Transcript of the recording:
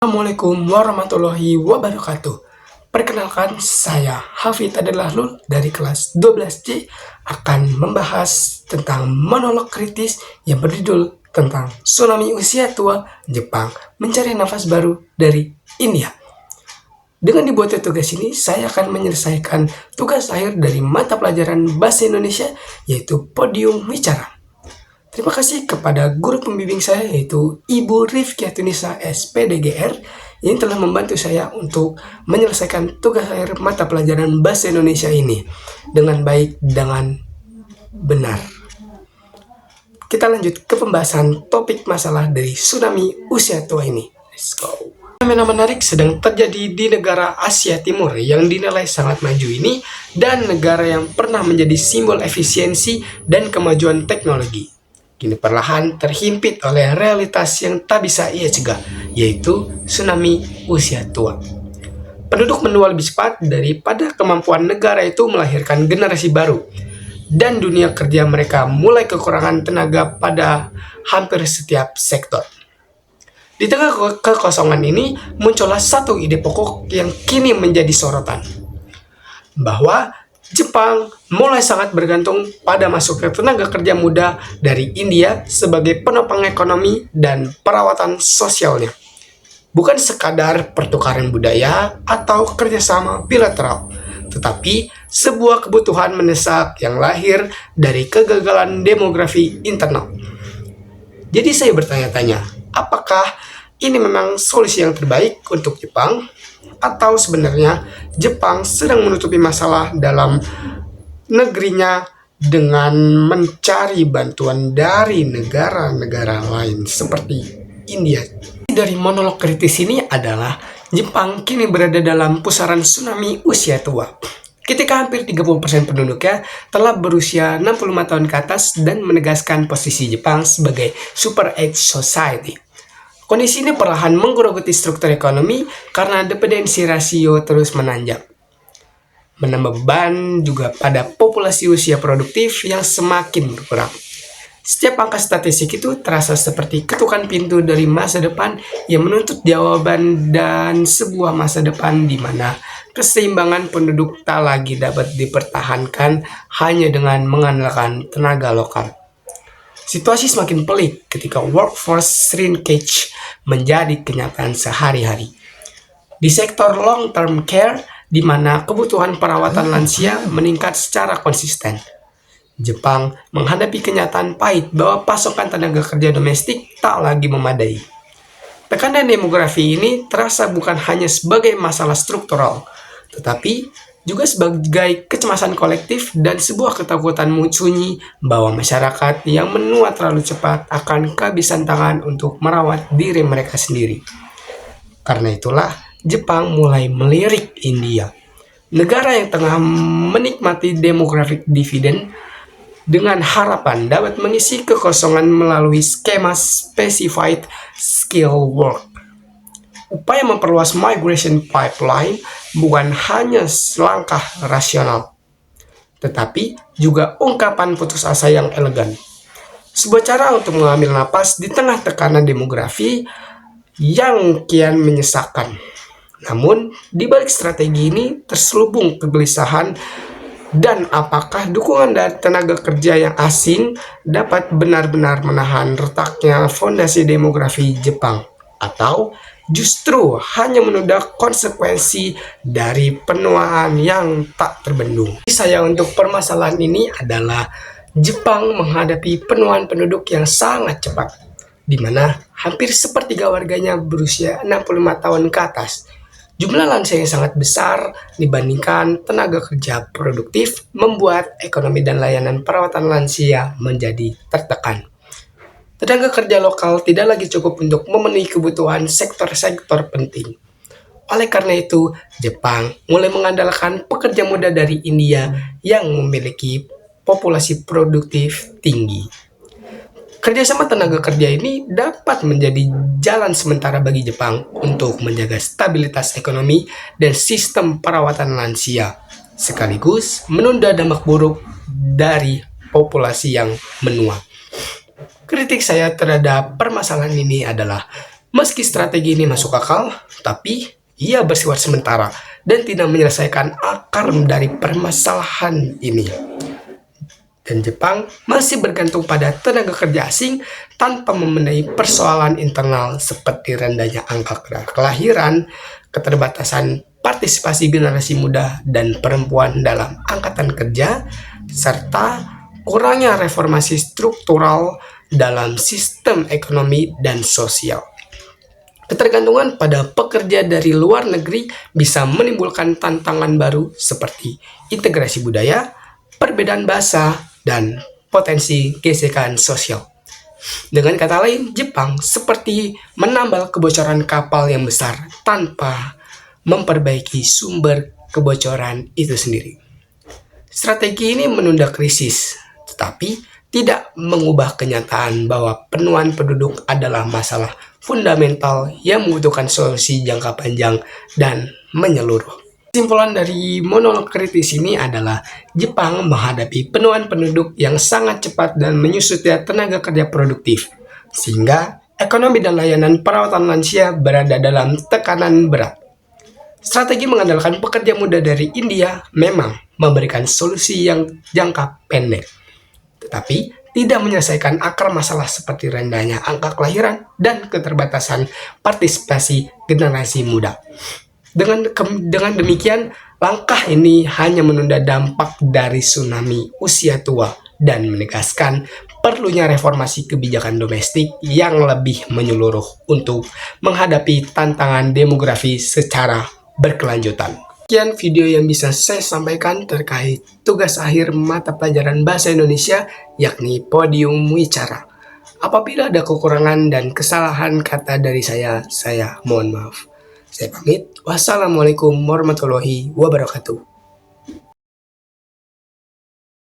Assalamualaikum warahmatullahi wabarakatuh. Perkenalkan, saya Hafid Adelahlul dari kelas 12C akan membahas tentang monolog kritis yang berjudul tentang tsunami usia tua Jepang mencari nafas baru dari India. Dengan dibuatnya tugas ini, saya akan menyelesaikan tugas akhir dari mata pelajaran Bahasa Indonesia, yaitu Podium Wicara. Terima kasih kepada guru pembimbing saya, yaitu Ibu Rifkiatunisa SPDGR, yang telah membantu saya untuk menyelesaikan tugas akhir mata pelajaran Bahasa Indonesia ini dengan baik, dengan benar. Kita lanjut ke pembahasan topik masalah dari tsunami usia tua ini. Let's go. Fenomena menarik sedang terjadi di negara Asia Timur yang dinilai sangat maju ini, dan negara yang pernah menjadi simbol efisiensi dan kemajuan teknologi kini perlahan terhimpit oleh realitas yang tak bisa ia cegah, yaitu tsunami usia tua. Penduduk menua lebih cepat daripada kemampuan negara itu melahirkan generasi baru, dan dunia kerja mereka mulai kekurangan tenaga pada hampir setiap sektor. Di tengah kekosongan ini, muncullah satu ide pokok yang kini menjadi sorotan, bahwa Jepang mulai sangat bergantung pada masuknya tenaga kerja muda dari India sebagai penopang ekonomi dan perawatan sosialnya. Bukan sekadar pertukaran budaya atau kerjasama bilateral, tetapi sebuah kebutuhan mendesak yang lahir dari kegagalan demografi internal. Jadi saya bertanya-tanya, apakah ini memang solusi yang terbaik untuk Jepang? Atau sebenarnya Jepang sedang menutupi masalah dalam negerinya dengan mencari bantuan dari negara-negara lain seperti India. Dari monolog kritis ini adalah Jepang kini berada dalam pusaran tsunami usia tua. Ketika hampir 30% penduduknya telah berusia 65 tahun ke atas dan menegaskan posisi Jepang sebagai super age society. Kondisi ini perlahan menggerogoti struktur ekonomi karena dependensi rasio terus menanjak. Menambah beban juga pada populasi usia produktif yang semakin berkurang. Setiap angka statistik itu terasa seperti ketukan pintu dari masa depan yang menuntut jawaban, dan sebuah masa depan di mana keseimbangan penduduk tak lagi dapat dipertahankan hanya dengan mengandalkan tenaga lokal. Situasi semakin pelik ketika workforce shrinkage menjadi kenyataan sehari-hari. Di sektor long-term care, di mana kebutuhan perawatan lansia meningkat secara konsisten, Jepang menghadapi kenyataan pahit bahwa pasokan tenaga kerja domestik tak lagi memadai. Tekanan demografi ini terasa bukan hanya sebagai masalah struktural, tetapi juga sebagai kecemasan kolektif dan sebuah ketakutan sunyi bahwa masyarakat yang menua terlalu cepat akan kehabisan tangan untuk merawat diri mereka sendiri. Karena itulah Jepang mulai melirik India, negara yang tengah menikmati demographic dividend, dengan harapan dapat mengisi kekosongan melalui skema specified skill work. Upaya memperluas migration pipeline bukan hanya langkah rasional, tetapi juga ungkapan putus asa yang elegan. Sebuah cara untuk mengambil napas di tengah tekanan demografi yang kian menyesakkan. Namun, di balik strategi ini terselubung kegelisahan, dan apakah dukungan dari tenaga kerja yang asing dapat benar-benar menahan retaknya fondasi demografi Jepang, atau justru hanya menunda konsekuensi dari penuaan yang tak terbendung. Saya untuk permasalahan ini adalah Jepang menghadapi penuaan penduduk yang sangat cepat, di mana hampir sepertiga warganya berusia 65 tahun ke atas. Jumlah lansia yang sangat besar dibandingkan tenaga kerja produktif membuat ekonomi dan layanan perawatan lansia menjadi tertekan. Tenaga kerja lokal tidak lagi cukup untuk memenuhi kebutuhan sektor-sektor penting. Oleh karena itu, Jepang mulai mengandalkan pekerja muda dari India yang memiliki populasi produktif tinggi. Kerjasama tenaga kerja ini dapat menjadi jalan sementara bagi Jepang untuk menjaga stabilitas ekonomi dan sistem perawatan lansia, sekaligus menunda dampak buruk dari populasi yang menua. Kritik saya terhadap permasalahan ini adalah Meski strategi ini masuk akal, tapi ia bersifat sementara dan tidak menyelesaikan akar dari permasalahan ini. Dan Jepang masih bergantung pada tenaga kerja asing tanpa membenahi persoalan internal seperti rendahnya angka kelahiran, keterbatasan partisipasi generasi muda dan perempuan dalam angkatan kerja, serta kurangnya reformasi struktural dalam sistem ekonomi dan sosial. Ketergantungan pada pekerja dari luar negeri bisa menimbulkan tantangan baru seperti integrasi budaya, perbedaan bahasa, dan potensi gesekan sosial. Dengan kata lain, Jepang seperti menambal kebocoran kapal yang besar tanpa memperbaiki sumber kebocoran itu sendiri. Strategi ini menunda krisis, tetapi tidak mengubah kenyataan bahwa penuaan penduduk adalah masalah fundamental yang membutuhkan solusi jangka panjang dan menyeluruh. Kesimpulan dari monolog kritis ini adalah Jepang menghadapi penuaan penduduk yang sangat cepat dan menyusutnya tenaga kerja produktif, sehingga ekonomi dan layanan perawatan lansia berada dalam tekanan berat. Strategi mengandalkan pekerja muda dari India memang memberikan solusi yang jangka pendek, tetapi tidak menyelesaikan akar masalah seperti rendahnya angka kelahiran dan keterbatasan partisipasi generasi muda. Dengan demikian, langkah ini hanya menunda dampak dari tsunami usia tua dan menegaskan perlunya reformasi kebijakan domestik yang lebih menyeluruh untuk menghadapi tantangan demografi secara berkelanjutan. Sekian video yang bisa saya sampaikan terkait tugas akhir mata pelajaran Bahasa Indonesia, yakni Podium Wicara. Apabila ada kekurangan dan kesalahan kata dari saya mohon maaf. Saya pamit. Wassalamualaikum warahmatullahi wabarakatuh.